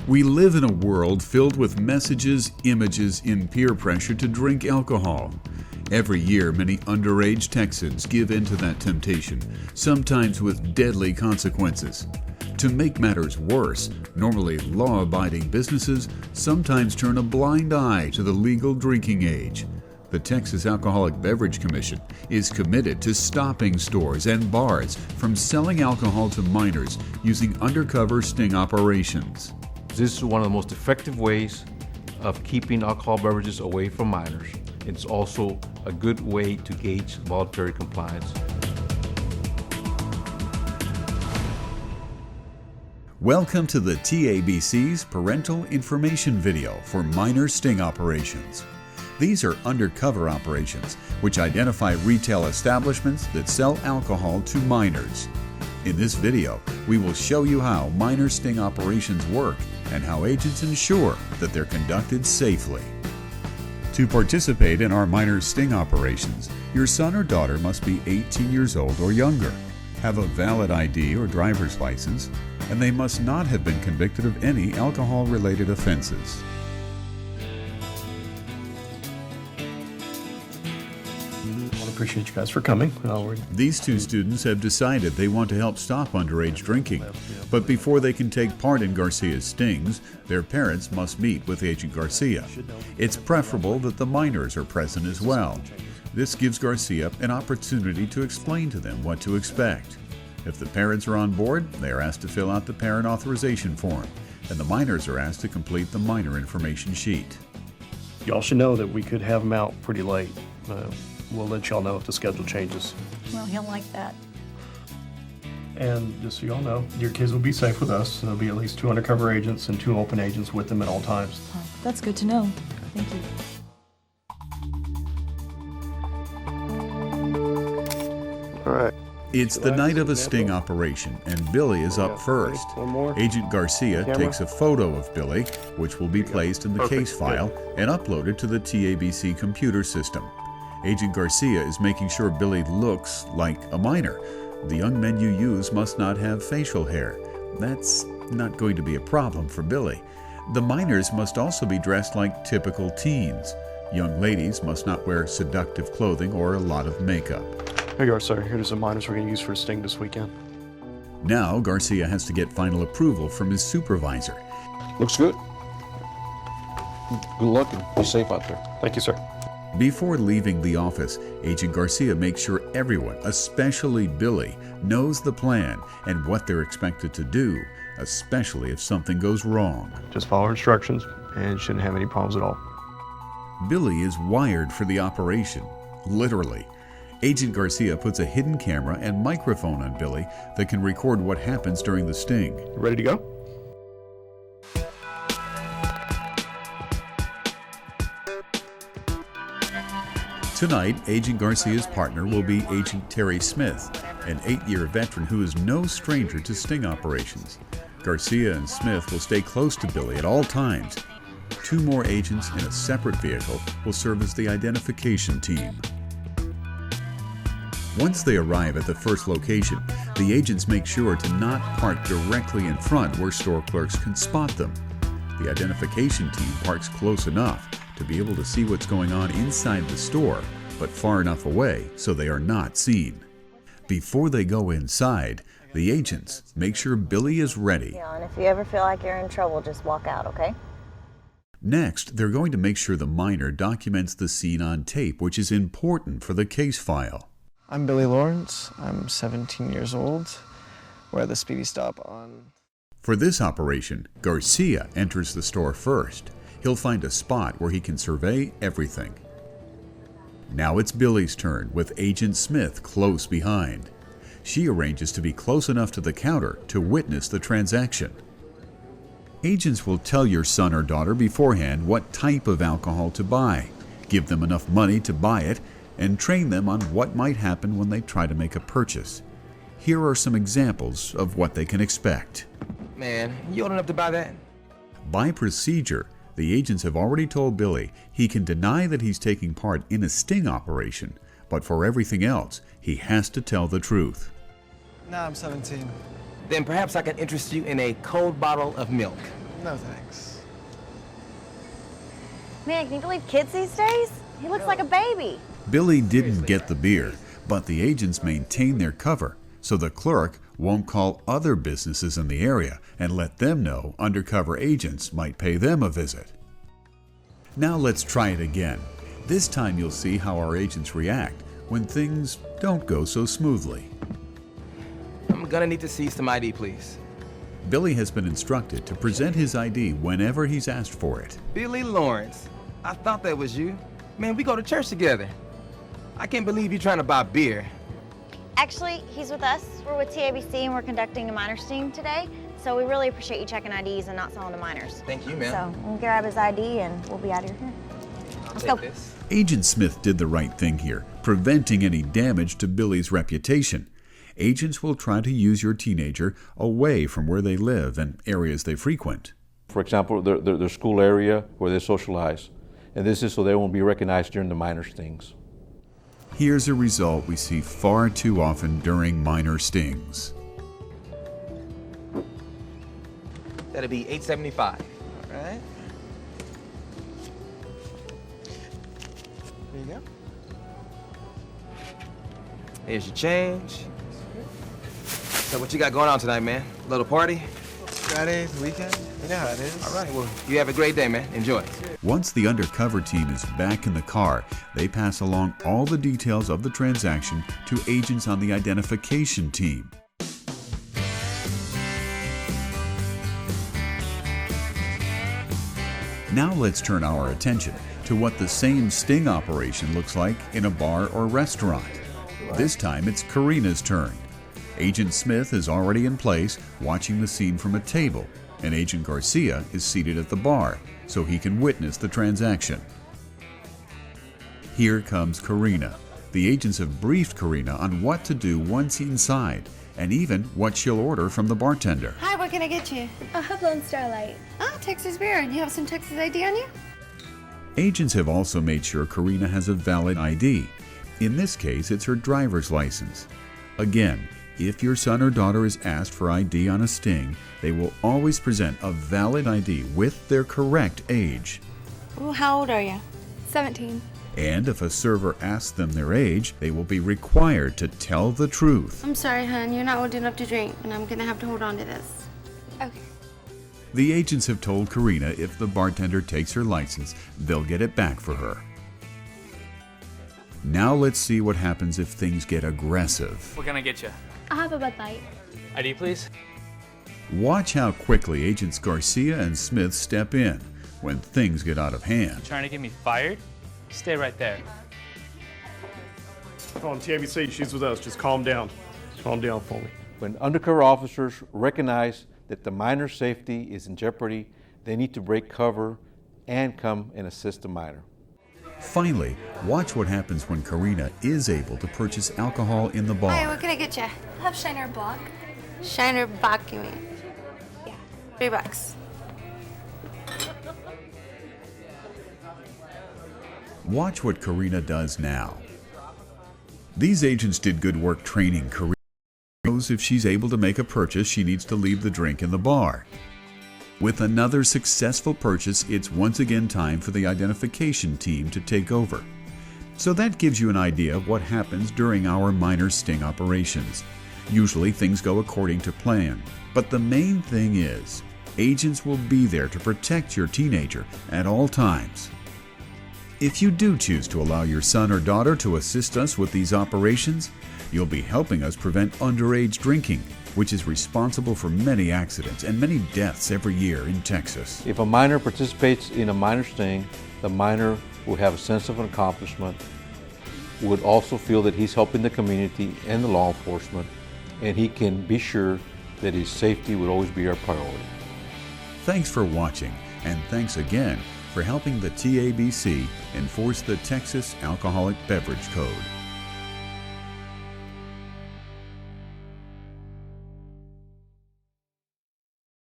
We live in a world filled with messages, images, and peer pressure to drink alcohol. Every year, many underage Texans give in to that temptation, sometimes with deadly consequences. To make matters worse, normally law-abiding businesses sometimes turn a blind eye to the legal drinking age. The Texas Alcoholic Beverage Commission is committed to stopping stores and bars from selling alcohol to minors using undercover sting operations. This is one of the most effective ways of keeping alcohol beverages away from minors. It's also a good way to gauge voluntary compliance. Welcome to the TABC's Parental Information Video for Minor Sting Operations. These are undercover operations which identify retail establishments that sell alcohol to minors. In this video, we will show you how minor sting operations work and how agents ensure that they're conducted safely. To participate in our minor sting operations, your son or daughter must be 18 years old or younger, have a valid ID or driver's license, and they must not have been convicted of any alcohol-related offenses. I appreciate you guys for coming. These two students have decided they want to help stop underage drinking. But before they can take part in Garcia's stings, their parents must meet with Agent Garcia. It's preferable that the minors are present as well. This gives Garcia an opportunity to explain to them what to expect. If the parents are on board, they are asked to fill out the parent authorization form, and the minors are asked to complete the minor information sheet. Y'all should know that we could have them out pretty late. We'll let y'all know if the schedule changes. Well, he'll like that. And just so y'all know, your kids will be safe with us. There'll be at least 2 undercover agents and 2 open agents with them at all times. Oh, that's good to know. Thank you. All right. It's the night of a sting operation, and Billy is up first. Agent Garcia takes a photo of Billy, which will be placed in the case file and uploaded to the TABC computer system. Agent Garcia is making sure Billy looks like a minor. The young men you use must not have facial hair. That's not going to be a problem for Billy. The minors must also be dressed like typical teens. Young ladies must not wear seductive clothing or a lot of makeup. Here you are, sir. Here's the minors we're going to use for a sting this weekend. Now Garcia has to get final approval from his supervisor. Looks good. Good luck and be safe out there. Thank you, sir. Before leaving the office, Agent Garcia makes sure everyone, especially Billy, knows the plan and what they're expected to do, especially if something goes wrong. Just follow instructions and shouldn't have any problems at all. Billy is wired for the operation, literally. Agent Garcia puts a hidden camera and microphone on Billy that can record what happens during the sting. Ready to go? Tonight, Agent Garcia's partner will be Agent Terry Smith, an 8-year veteran who is no stranger to sting operations. Garcia and Smith will stay close to Billy at all times. 2 more agents in a separate vehicle will serve as the identification team. Once they arrive at the first location, the agents make sure to not park directly in front where store clerks can spot them. The identification team parks close enough to be able to see what's going on inside the store, but far enough away so they are not seen. Before they go inside, the agents make sure Billy is ready. Yeah, and if you ever feel like you're in trouble, just walk out, okay? Next, they're going to make sure the minor documents the scene on tape, which is important for the case file. I'm Billy Lawrence. I'm 17 years old. We're at the speedy stop on... For this operation, Garcia enters the store first. He'll find a spot where he can survey everything. Now it's Billy's turn, with Agent Smith close behind. She arranges to be close enough to the counter to witness the transaction. Agents will tell your son or daughter beforehand what type of alcohol to buy, give them enough money to buy it, and train them on what might happen when they try to make a purchase. Here are some examples of what they can expect. Man, you old enough to buy that? By procedure, the agents have already told Billy he can deny that he's taking part in a sting operation, but for everything else, he has to tell the truth. No, I'm 17. Then perhaps I can interest you in a cold bottle of milk. No thanks. Man, can you believe kids these days? He looks like a baby. Billy didn't get the beer, but the agents maintain their cover, so the clerk won't call other businesses in the area and let them know undercover agents might pay them a visit. Now let's try it again. This time you'll see how our agents react when things don't go so smoothly. I'm gonna need to see some ID, please. Billy has been instructed to present his ID whenever he's asked for it. Billy Lawrence. I thought that was you. Man, we go to church together. I can't believe you're trying to buy beer. Actually, he's with us. We're with TABC and we're conducting a minor sting today. So we really appreciate you checking IDs and not selling to minors. Thank you, ma'am. So we'll grab his ID and we'll be out of here. Let's Take go. this. Agent Smith did the right thing here, preventing any damage to Billy's reputation. Agents will try to use your teenager away from where they live and areas they frequent. For example, their school area where they socialize. And this is so they won't be recognized during the minor stings. Here's a result we see far too often during minor stings. That'll be $8.75. All right. There you go. Here's your change. So what you got going on tonight, man? Little party? Friday, the weekend. You know how it is. All right, well, you have a great day, man. Enjoy. Once the undercover team is back in the car, they pass along all the details of the transaction to agents on the identification team. Now let's turn our attention to what the same sting operation looks like in a bar or restaurant. This time it's Karina's turn. Agent Smith is already in place, watching the scene from a table, and Agent Garcia is seated at the bar, so he can witness the transaction. Here comes Karina. The agents have briefed Karina on what to do once inside, and even what she'll order from the bartender. Hi, what can I get you? I'll have Lone Starlight. Oh, Texas beer. And you have some Texas ID on you? Agents have also made sure Karina has a valid ID. In this case, it's her driver's license. Again, if your son or daughter is asked for ID on a sting, they will always present a valid ID with their correct age. Ooh, how old are you? 17. And if a server asks them their age, they will be required to tell the truth. I'm sorry, hon. You're not old enough to drink, and I'm gonna have to hold on to this. Okay. The agents have told Karina if the bartender takes her license, they'll get it back for her. Now let's see what happens if things get aggressive. What can I get you? I'll have a Bud Light. ID, please. Watch how quickly Agents Garcia and Smith step in when things get out of hand. Trying to get me fired? Stay right there. Come on, TABC, she's with us. Just calm down. Calm down for me. When undercover officers recognize that the minor's safety is in jeopardy, they need to break cover and come and assist the minor. Finally, watch what happens when Karina is able to purchase alcohol in the bar. Hi, what can I get you? I'll have Shiner Block. Shiner Bock, you mean? Yeah. $3. Watch what Karina does now. These agents did good work training Karina. Knows if she's able to make a purchase, she needs to leave the drink in the bar. With another successful purchase, it's once again time for the identification team to take over. So that gives you an idea of what happens during our minor sting operations. Usually things go according to plan, but the main thing is, agents will be there to protect your teenager at all times. If you do choose to allow your son or daughter to assist us with these operations, you'll be helping us prevent underage drinking, which is responsible for many accidents and many deaths every year in Texas. If a minor participates in a minor sting, the minor will have a sense of accomplishment, would also feel that he's helping the community and the law enforcement, and he can be sure that his safety would always be our priority. Thanks for watching, and thanks again for helping the TABC enforce the Texas Alcoholic Beverage Code.